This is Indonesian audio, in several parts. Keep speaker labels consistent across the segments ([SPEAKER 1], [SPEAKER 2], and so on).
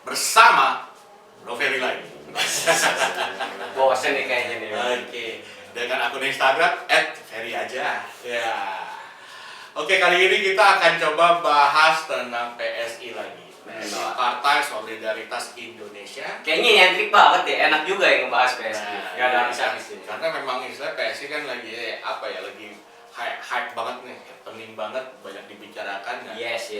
[SPEAKER 1] bersama Bro Ferry lagi.
[SPEAKER 2] Bosen nih kayaknya nih.
[SPEAKER 1] Oke, dengan akun Instagram @ferry aja. Ya. Oke, kali ini kita akan coba bahas tentang PSI lagi. Partai Solidaritas Indonesia.
[SPEAKER 2] Kayaknya nyentrik banget ya, enak juga ya ngebahas PSI.
[SPEAKER 1] Nah,
[SPEAKER 2] Gak ada habis-habis ini.
[SPEAKER 1] karena memang istilah PSI kan lagi lagi hype banget nih, pening banget, banyak dibicarakan kan.
[SPEAKER 2] Yes.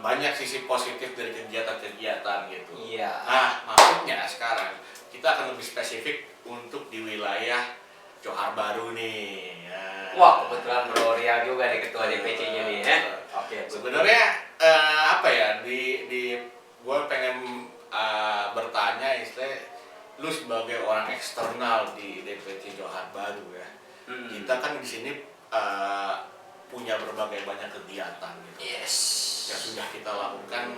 [SPEAKER 1] Banyak sisi positif dari kegiatan-kegiatan gitu.
[SPEAKER 2] Iya.
[SPEAKER 1] Nah, maksudnya sekarang kita akan lebih spesifik untuk di wilayah Johar Baru nih. Ya.
[SPEAKER 2] Wah, kebetulan Bro Ria juga nih ketua DPC-nya nih ya. Oke.
[SPEAKER 1] Sebenarnya gue pengen bertanya lu sebagai orang eksternal di DPC Johar Baru ya. Kita kan di sini punya berbagai banyak kegiatan gitu.
[SPEAKER 2] Yes.
[SPEAKER 1] Yang sudah kita lakukan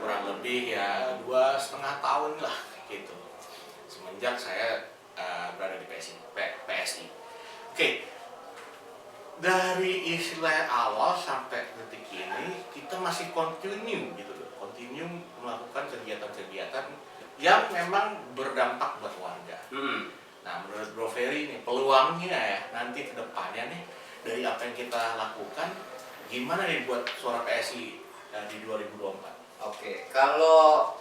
[SPEAKER 1] kurang lebih ya 2,5 tahun lah gitu. Semenjak saya berada di PSI. Oke. Dari istilah awal sampai detik ini kita masih continue gitu loh. Continue melakukan kegiatan-kegiatan yang memang berdampak buat warga. Nah, menurut Bro Ferry nih peluangnya ya nanti ke depannya nih dari apa yang kita lakukan gimana nih buat suara PSI di 2024?
[SPEAKER 2] Oke, kalau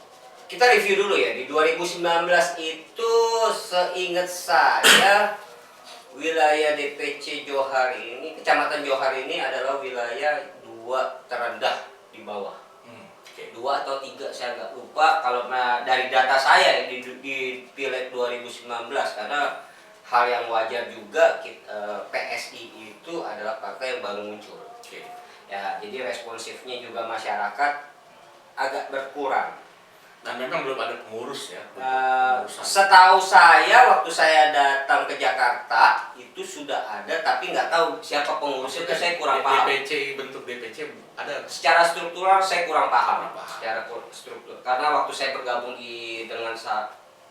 [SPEAKER 2] kita review dulu ya, di 2019 itu seingat saya wilayah DPC Johar ini, Kecamatan Johar ini adalah wilayah 2 terendah di bawah. 2 atau 3 saya nggak lupa kalau dari data saya di Pileg 2019, karena hal yang wajar juga PSI itu adalah partai yang baru muncul. Ya, jadi responsifnya juga masyarakat agak berkurang.
[SPEAKER 1] Dan memang belum ada pengurus ya.
[SPEAKER 2] Setahu saya waktu saya datang ke Jakarta itu sudah ada, tapi nggak tahu siapa pengurusnya, itu saya kurang paham.
[SPEAKER 1] Bentuk DPC ada.
[SPEAKER 2] Secara struktural saya kurang paham. Secara struktur, karena waktu saya bergabung dengan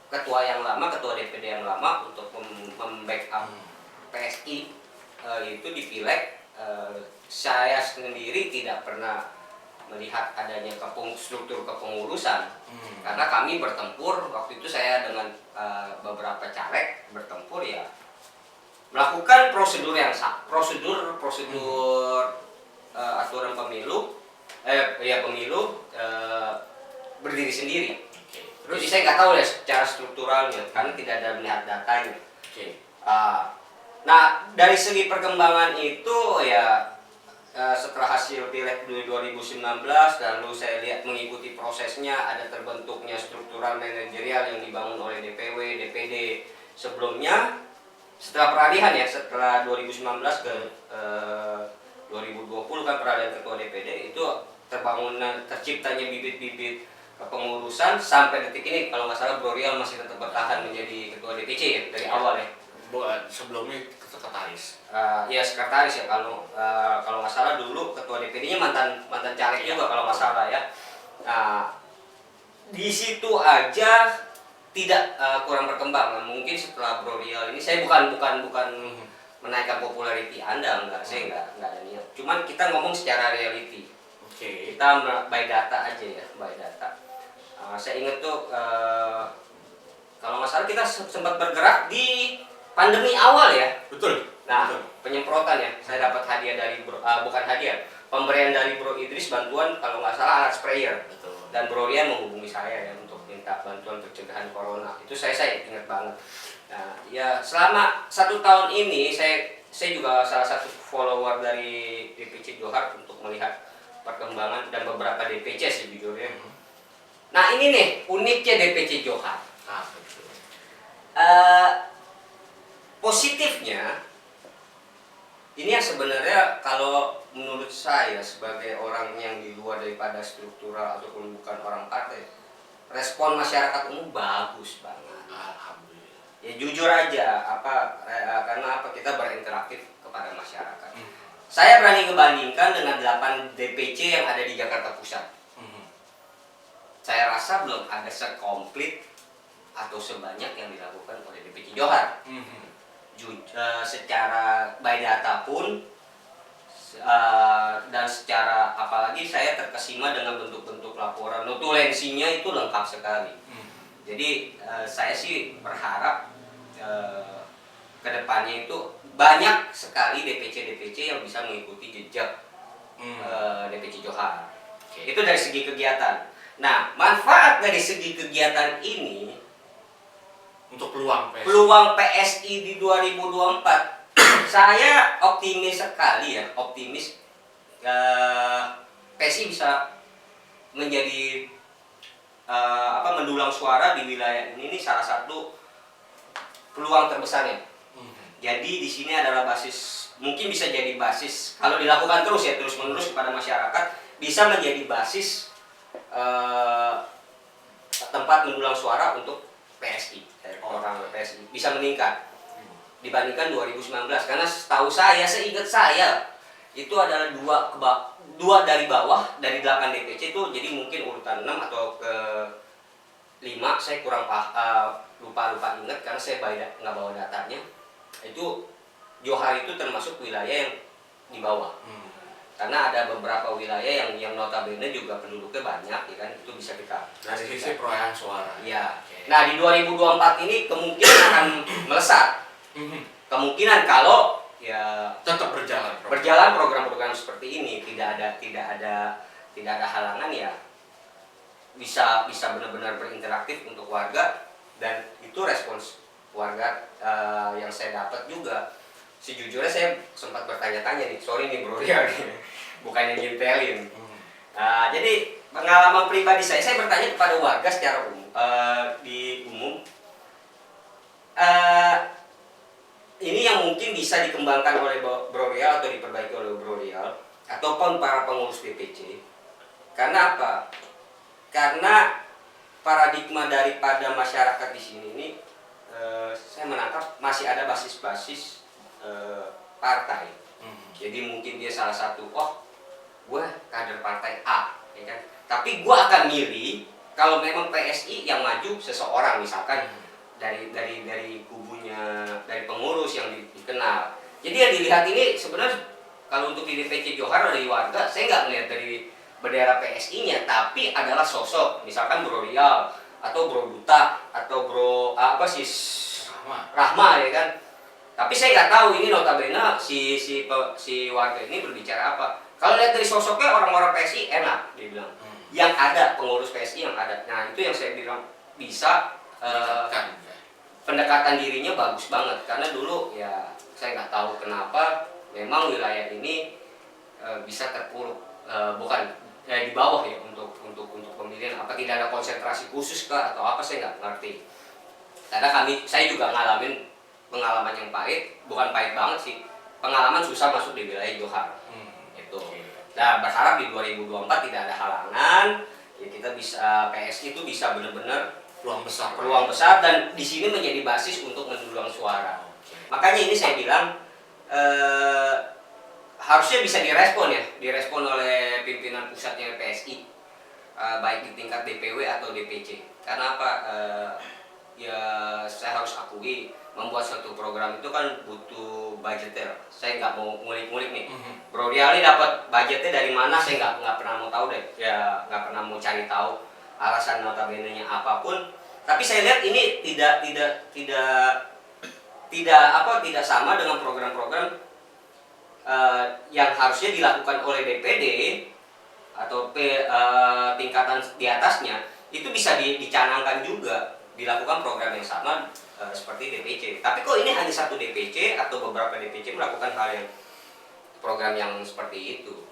[SPEAKER 2] ketua yang lama, ketua DPD yang lama untuk membackup PSI itu di Pileg, saya sendiri tidak pernah melihat adanya struktur kepengurusan. Karena kami bertempur waktu itu, saya dengan beberapa caleg bertempur ya melakukan prosedur aturan pemilu berdiri sendiri. Jadi saya nggak tahu ya secara strukturalnya karena tidak ada melihat datanya. Nah, dari segi perkembangan itu ya setelah hasil Pileg 2019 lalu saya lihat mengikuti prosesnya, ada terbentuknya struktural manajerial yang dibangun oleh DPW, DPD sebelumnya. Setelah peralihan ya, setelah 2019 ke 2020 kan peralihan ketua DPD, itu terciptanya bibit-bibit kepengurusan sampai detik ini. Kalau nggak salah Bro Rial masih tetap bertahan menjadi ketua DPC ya dari awal ya.
[SPEAKER 1] Sebelumnya sekretaris.
[SPEAKER 2] Ya sekretaris ya, kalau nggak salah dulu ketua DPD-nya mantan caleg juga kalau nggak salah ya. Di situ aja tidak kurang berkembang. Nah, mungkin setelah Bro Rial ini, saya bukan menaikkan popularity Anda, enggak, saya enggak ada niat. Cuman kita ngomong secara reality. Kita by data aja ya, by data. Saya ingat tuh kalau nggak salah kita sempat bergerak di pandemi awal ya.
[SPEAKER 1] Betul.
[SPEAKER 2] Nah, penyemprotan ya. Saya dapat hadiah dari bukan hadiah, pemberian dari Bro Idris, bantuan kalau nggak salah alat sprayer.
[SPEAKER 1] Betul.
[SPEAKER 2] Dan Bro Rian menghubungi saya ya untuk minta bantuan pencegahan corona. Itu saya ingat banget. Nah, ya selama 1 tahun ini saya juga salah satu follower dari DPC Johar untuk melihat perkembangan dan beberapa DPC sejujurnya. Nah, ini nih uniknya DPC Johar. Positifnya ini yang sebenarnya kalau menurut saya sebagai orang yang di luar daripada struktural ataupun bukan orang partai, respon masyarakat umum bagus banget.
[SPEAKER 1] Alhamdulillah.
[SPEAKER 2] Ya jujur aja, karena kita berinteraktif kepada masyarakat. Saya berani ngebandingkan dengan 8 DPC yang ada di Jakarta Pusat. Saya rasa belum ada sekomplit atau sebanyak yang dilakukan oleh DPC Johar. Secara by data pun Dan secara apalagi saya terkesima dengan bentuk-bentuk laporan, notulensinya itu lengkap sekali. Jadi saya sih berharap kedepannya itu banyak sekali DPC yang bisa mengikuti jejak DPC Johar. Itu dari segi kegiatan. Nah, manfaat dari segi kegiatan ini
[SPEAKER 1] untuk peluang
[SPEAKER 2] PSI di 2024, saya optimis sekali ya, PSI bisa menjadi mendulang suara di wilayah ini salah satu peluang terbesarnya. Jadi di sini adalah basis, mungkin bisa jadi basis kalau dilakukan terus ya, terus menerus kepada masyarakat, bisa menjadi basis tempat mendulang suara untuk PSI. Orang PSI bisa meningkat dibandingkan 2019, karena setahu saya, seingat saya itu adalah dua dari bawah dari 8 DPC itu, jadi mungkin urutan 6 atau ke 5, saya kurang lupa ingat karena saya nggak bawa datanya. Itu Johar itu termasuk wilayah yang di bawah. Karena ada beberapa wilayah yang notabene juga penduduknya banyak, ya kan, itu bisa kita
[SPEAKER 1] dari sisi perolehan suara.
[SPEAKER 2] Ya. Nah, di 2024 ini kemungkinan akan melesat. Kemungkinan kalau ya
[SPEAKER 1] tetap berjalan
[SPEAKER 2] program-program seperti ini, tidak ada halangan, ya bisa benar-benar berinteraktif untuk warga. Dan itu respons warga yang saya dapat juga. Sejujurnya saya sempat bertanya-tanya nih, sorry nih Bro Ria, bukannya ngintelin. Jadi pengalaman pribadi saya bertanya kepada warga secara umum. Ini yang mungkin bisa dikembangkan oleh Bro Rial atau diperbaiki oleh Bro Rial ataupun para pengurus DPC. Karena apa? Karena paradigma daripada masyarakat di sini ini, saya menangkap masih ada basis-basis partai. Jadi mungkin dia salah satu, gue kader partai A, ya kan? Tapi gue akan milih kalau memang PSI yang maju seseorang, misalkan dari kubunya, dari pengurus yang dikenal. Jadi yang dilihat ini sebenarnya kalau untuk di DPC Johar dari warga, saya nggak melihat dari bendera PSI-nya, tapi adalah sosok, misalkan Bro Rial atau Bro Duta atau Bro Rahma, ya kan. Tapi saya nggak tahu ini notabene si warga ini berbicara apa. Kalau lihat dari sosoknya orang-orang PSI enak, dia bilang. Yang ada pengurus PSI yang ada. Nah, itu yang saya bilang bisa pendekatan dirinya bagus banget. Karena dulu ya saya nggak tahu kenapa memang wilayah ini bisa terpuruk, bukan di bawah ya untuk pemilihan. Apa tidak ada konsentrasi khusus kah atau apa, saya nggak ngerti. Karena saya juga ngalamin pengalaman yang pahit, bukan pahit banget sih, pengalaman susah masuk di wilayah Johar. Itu. Nah, berharap di 2024 tidak ada halangan, ya kita bisa, PSI itu bisa benar-benar peluang besar dan di sini menjadi basis untuk mendulang suara. Makanya ini saya bilang harusnya bisa direspon oleh pimpinan pusatnya PSI, baik di tingkat DPW atau DPC. Karena apa? Ya saya harus akui, membuat suatu program itu kan butuh budgeter. Saya nggak mau ngulik-ngulik nih. Bro Riali dapat budgetnya dari mana? Saya nggak pernah mau tahu deh. Ya nggak pernah mau cari tahu alasan notabene-nya apapun. Tapi saya lihat ini tidak sama dengan program-program yang harusnya dilakukan oleh DPD atau tingkatan di atasnya. Itu bisa dicanangkan juga, dilakukan program yang sama seperti DPC. Tapi kok ini hanya satu DPC atau beberapa DPC melakukan hal yang program yang seperti itu,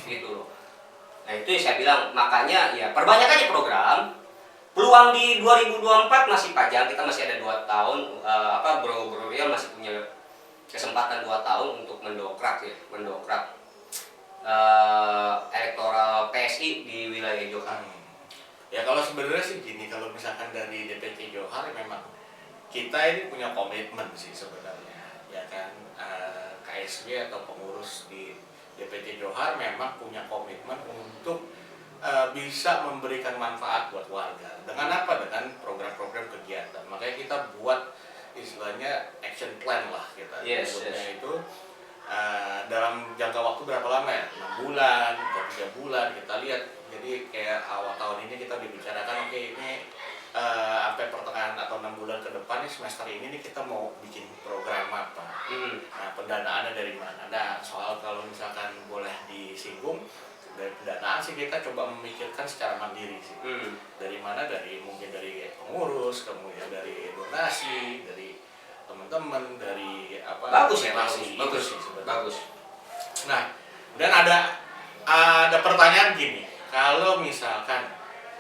[SPEAKER 2] gitu loh. Nah itu yang saya bilang, makanya ya perbanyak aja program. Peluang di 2024 masih panjang, kita masih ada 2 tahun. Bro Rial masih punya kesempatan 2 tahun untuk mendokrak elektoral PSI di wilayah Johar.
[SPEAKER 1] Ya kalau sebenarnya sih gini, kalau misalkan dari DPC Johar memang kita ini punya komitmen sih sebenarnya, ya kan. KSW atau pengurus di DPC Johar memang punya komitmen untuk bisa memberikan manfaat buat warga. Dengan apa? Dengan program-program kegiatan. Makanya kita buat istilahnya action plan lah kita.
[SPEAKER 2] Yes.
[SPEAKER 1] Itu dalam jangka waktu berapa lama ya? 6 bulan atau 3 bulan kita lihat. Jadi kayak awal tahun ini kita dibicarakan oke ini sampai pertengahan atau 6 bulan ke depan nih semester ini nih kita mau bikin program apa. Nah, pendanaannya dari mana? Nah, soal kalau misalkan boleh disinggung dari pendanaan sih kita coba memikirkan secara mandiri sih. Dari mana? Mungkin dari pengurus, kemudian dari donasi, dari teman-teman, dari apa?
[SPEAKER 2] Bagus ya,
[SPEAKER 1] relasi.
[SPEAKER 2] bagus. Bagus.
[SPEAKER 1] Nah, dan ada pertanyaan gini, kalau misalkan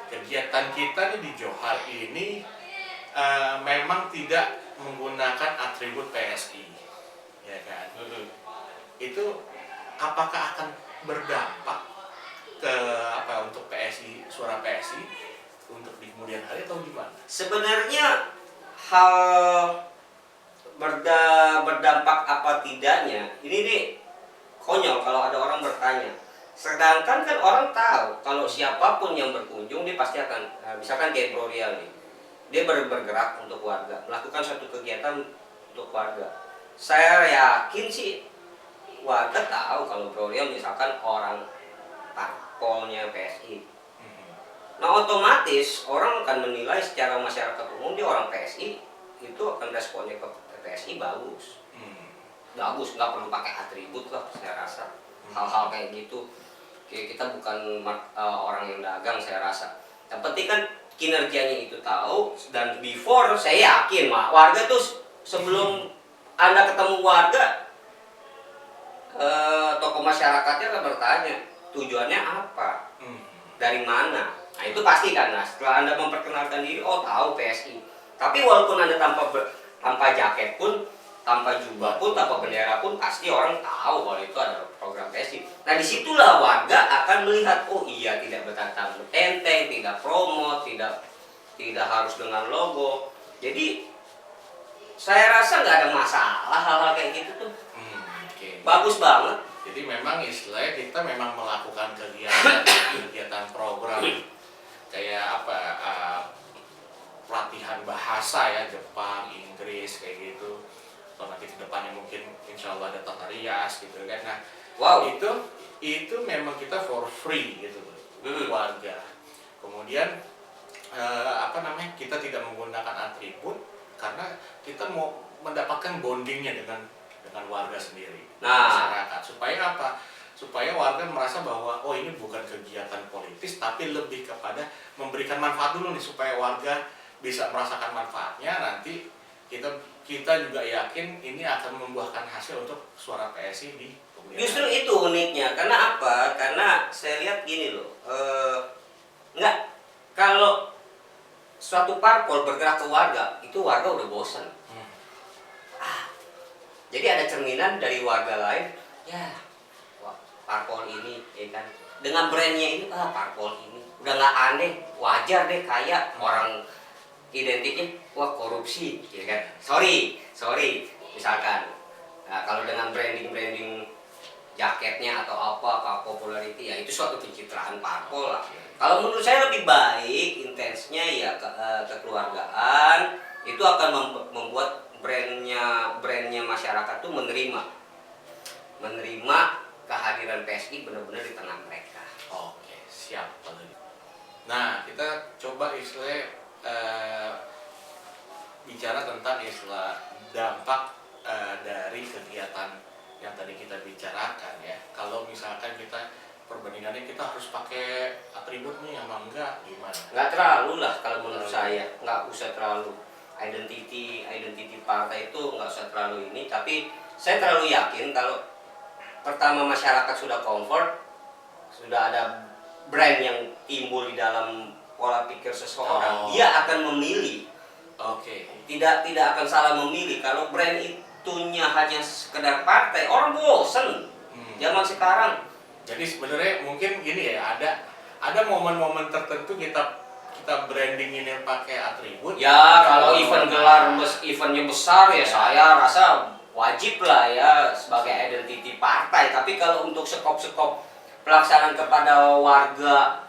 [SPEAKER 1] kegiatan kita nih di Johar ini memang tidak menggunakan atribut PSI, ya kan? Itu apakah akan berdampak ke apa untuk PSI, suara PSI untuk di kemudian hari atau gimana?
[SPEAKER 2] Sebenarnya hal berdampak apa tidaknya ini nih konyol kalau ada orang bertanya. Sedangkan kan orang tahu kalau siapapun yang berkunjung dia pasti akan misalkan kayak Bro Rial nih, dia bergerak untuk warga, melakukan suatu kegiatan untuk warga. Saya yakin sih warga tahu kalau Bro Rial misalkan orang parpolnya PSI. Nah otomatis orang akan menilai secara masyarakat umum dia orang PSI, itu akan responnya ke PSI bagus. Bagus, nggak perlu pakai atribut lah saya rasa. Hal-hal kayak gitu kita bukan orang yang dagang saya rasa. Yang penting kan kinerjanya itu tahu, dan before saya yakin warga tuh sebelum Anda ketemu warga, tokoh masyarakatnya akan bertanya tujuannya apa, dari mana. Nah itu pasti kan. Nah, setelah Anda memperkenalkan diri, oh tahu PSI. Tapi walaupun Anda tanpa jaket pun, tanpa jubah pun, tanpa bendera pun, pasti orang tahu kalau itu ada program PSI. Nah disitulah warga akan melihat, oh iya tidak bertentang bertenteng, tidak promote, tidak harus dengan logo. Jadi saya rasa nggak ada masalah hal-hal kayak gitu tuh. Bagus banget.
[SPEAKER 1] Jadi memang istilahnya kita memang melakukan kegiatan program kayak apa, pelatihan bahasa ya, Jepang, Inggris kayak gitu. Atau nanti ke depannya mungkin insya Allah ada tata rias gitu kan. Nah,
[SPEAKER 2] wow,
[SPEAKER 1] itu memang kita for free gitu untuk warga. Kemudian kita tidak menggunakan atribut karena kita mau mendapatkan bondingnya dengan warga sendiri, masyarakat. Supaya apa? Supaya warga merasa bahwa oh ini bukan kegiatan politis tapi lebih kepada memberikan manfaat dulu nih, supaya warga bisa merasakan manfaatnya. Nanti kita juga yakin ini akan membuahkan hasil untuk suara PSI di pemilihan.
[SPEAKER 2] Justru itu uniknya. Karena apa? Karena saya lihat gini loh, kalau suatu parpol bergerak ke warga, itu warga udah bosan. Jadi ada cerminan dari warga lain, ya parpol ini, ya kan, dengan brandnya ini, parpol ini udah nggak aneh, wajar deh, kayak orang identiknya, wah korupsi, ya kan. Sorry, misalkan. Nah, kalau dengan branding jaketnya atau apa popularity, ya itu suatu pencitraan parpol lah. Kalau menurut saya lebih baik intensnya ya kekeluargaan, itu akan membuat brandnya masyarakat tuh menerima kehadiran PSI benar-benar di tengah mereka.
[SPEAKER 1] Oke, siap. Nah, kita coba bicara tentang dampak dari kegiatan yang tadi kita bicarakan ya. Kalau misalkan kita perbandingannya kita harus pakai atribut nih emang enggak, gimana?
[SPEAKER 2] Nggak terlalu lah kalau menurut saya, nggak usah terlalu. Identity partai itu nggak usah terlalu ini, tapi saya terlalu yakin kalau pertama masyarakat sudah comfort, sudah ada brand yang timbul di dalam pola pikir seseorang, dia akan memilih. Tidak akan salah memilih. Kalau brand itunya hanya sekedar partai, orang bosen. Zaman sekarang.
[SPEAKER 1] Jadi sebenarnya mungkin gini ya, ada momen-momen tertentu kita branding ini pakai atribut.
[SPEAKER 2] Ya kalau eventnya besar ya saya rasa wajib lah ya sebagai identity partai. Tapi kalau untuk skop pelaksanaan kepada warga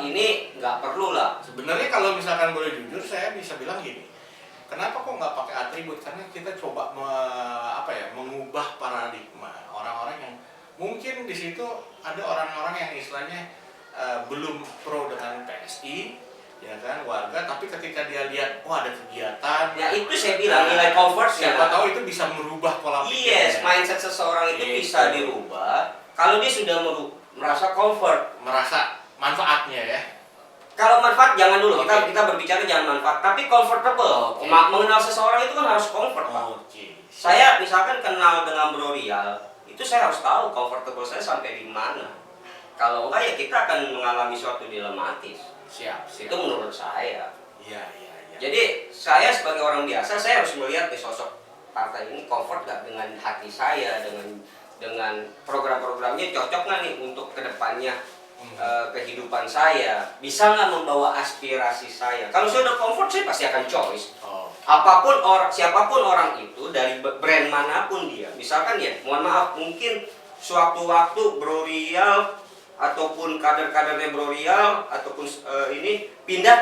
[SPEAKER 2] ini nggak perlu lah.
[SPEAKER 1] Sebenarnya kalau misalkan boleh jujur, saya bisa bilang gini, kenapa kok nggak pakai atribut? Karena kita coba mengubah paradigma orang-orang yang mungkin di situ ada orang-orang yang istilahnya belum pro dengan PSI, ya kan, warga, tapi ketika dia lihat ada kegiatan,
[SPEAKER 2] ya itu saya bilang nilai comfort,
[SPEAKER 1] siapa tahu itu bisa merubah pola pikirnya.
[SPEAKER 2] Yes, mindset seseorang itu bisa dirubah kalau dia sudah merasa comfort,
[SPEAKER 1] merasa manfaatnya ya.
[SPEAKER 2] Kalau manfaat jangan dulu, kita berbicara jangan manfaat, tapi comfortable. Mengenal seseorang itu kan harus comfort, Pak. Saya misalkan kenal dengan Bro Rial, itu saya harus tahu comfortable saya sampai di mana. Kalau enggak ya kita akan mengalami suatu dilematis.
[SPEAKER 1] Siap.
[SPEAKER 2] Itu menurut saya.
[SPEAKER 1] Iya.
[SPEAKER 2] Jadi saya sebagai orang biasa, saya harus melihat di sosok partai ini comfort gak dengan hati saya, dengan program-programnya cocok nggak nih untuk kedepannya kehidupan saya, bisa nggak membawa aspirasi saya. Kalau saya udah comfort, saya pasti akan choice. Siapapun orang itu dari brand manapun dia, misalkan ya, mohon maaf mungkin suatu waktu Bro Rial ataupun kader-kadernya Bro Rial ataupun ini pindah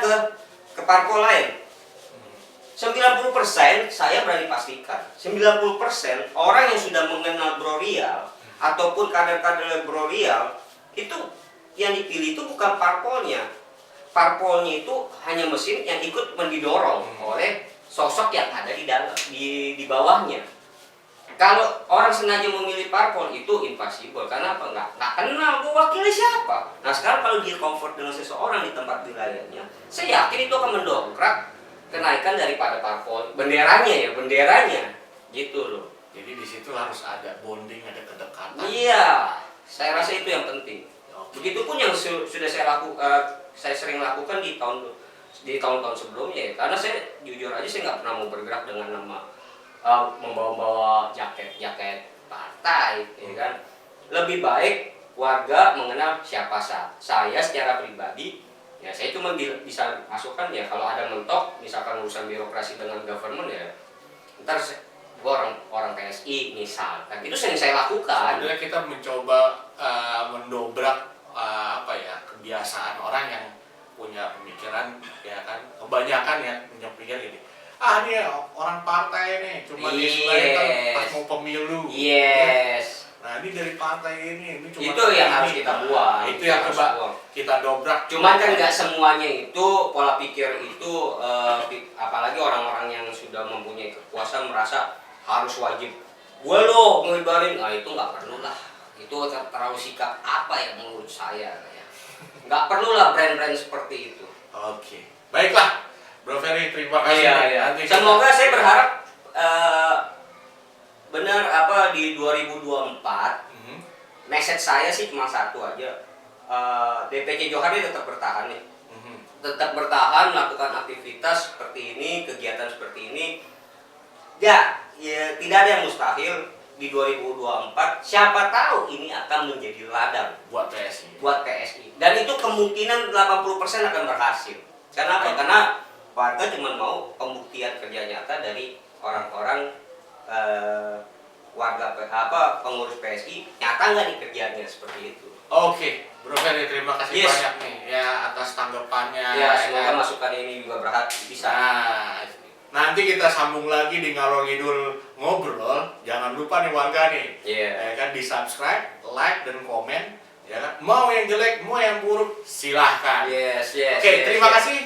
[SPEAKER 2] ke parpol lain. 90% saya berani pastikan 90% orang yang sudah mengenal Bro Rial ataupun kader-kader Bro Rial itu yang dipilih itu bukan parpolnya. Parpolnya itu hanya mesin yang ikut mendidorong oleh sosok yang ada di bawahnya. Kalau orang sengaja memilih parpol itu impossible. Karena apa? Nggak kenal gue wakilnya siapa. Nah sekarang kalau dia comfort dengan seseorang di tempat wilayahnya, saya yakin itu akan mendongkrak kenaikan daripada parpol. Benderanya gitu loh.
[SPEAKER 1] Jadi di situ harus ada bonding, ada kedekatan.
[SPEAKER 2] Iya, saya rasa itu yang penting. Begitupun yang sudah saya sering lakukan di tahun-tahun sebelumnya ya. Karena saya jujur aja saya nggak pernah mau bergerak dengan nama membawa jaket partai, ya kan. Lebih baik warga mengenal siapa saya secara pribadi. Ya saya cuma bisa masukkan ya kalau ada mentok, misalkan urusan birokrasi dengan government ya. Ntar gue orang PSI misalkan, itu sering saya lakukan.
[SPEAKER 1] Sebenarnya kita mencoba mendobrak kebiasaan orang yang punya pemikiran, ya kan, kebanyakan ya punya pikiran gini, dia orang partai nih, cuma istilahnya pas mau pemilu.
[SPEAKER 2] Yes.
[SPEAKER 1] Nah ini dari partai ini cuma
[SPEAKER 2] itu yang harus kita buang.
[SPEAKER 1] Itu yang coba kita dobrak.
[SPEAKER 2] Cuman kan nggak semuanya itu pola pikir itu, apalagi orang-orang yang sudah mempunyai kekuasaan merasa harus wajib gue lo ngibarin, nah itu nggak perlu lah. Itu terlalu sikap apa yang menurut saya ya. Nggak perlu lah brand-brand seperti itu.
[SPEAKER 1] Oke. Baiklah Bro Ferry, terima kasih.
[SPEAKER 2] Iya. Semoga saya berharap benar di 2024 message saya sih cuma satu aja. DPC Johari tetap bertahan nih. Tetap bertahan melakukan aktivitas seperti ini, kegiatan seperti ini. Ya tidak ada yang mustahil. Di 2024 siapa tahu ini akan menjadi ladang
[SPEAKER 1] buat PSI.
[SPEAKER 2] Dan itu kemungkinan 80% akan berhasil. Karena apa? Karena warga cuma mau pembuktian kerja nyata dari orang-orang pengurus PSI nyata nggak di kerjanya seperti itu.
[SPEAKER 1] Oke, Bro Ferry, terima kasih banyak nih ya atas tanggapannya.
[SPEAKER 2] Ya, semoga masukan ini juga bisa.
[SPEAKER 1] Nanti kita sambung lagi di Ngalor Ngidul Ngobrol. Jangan lupa nih warga nih, ya kan, di subscribe, like dan komen. Ya kan? Mau yang jelek, mau yang buruk, silahkan. Oke, terima kasih.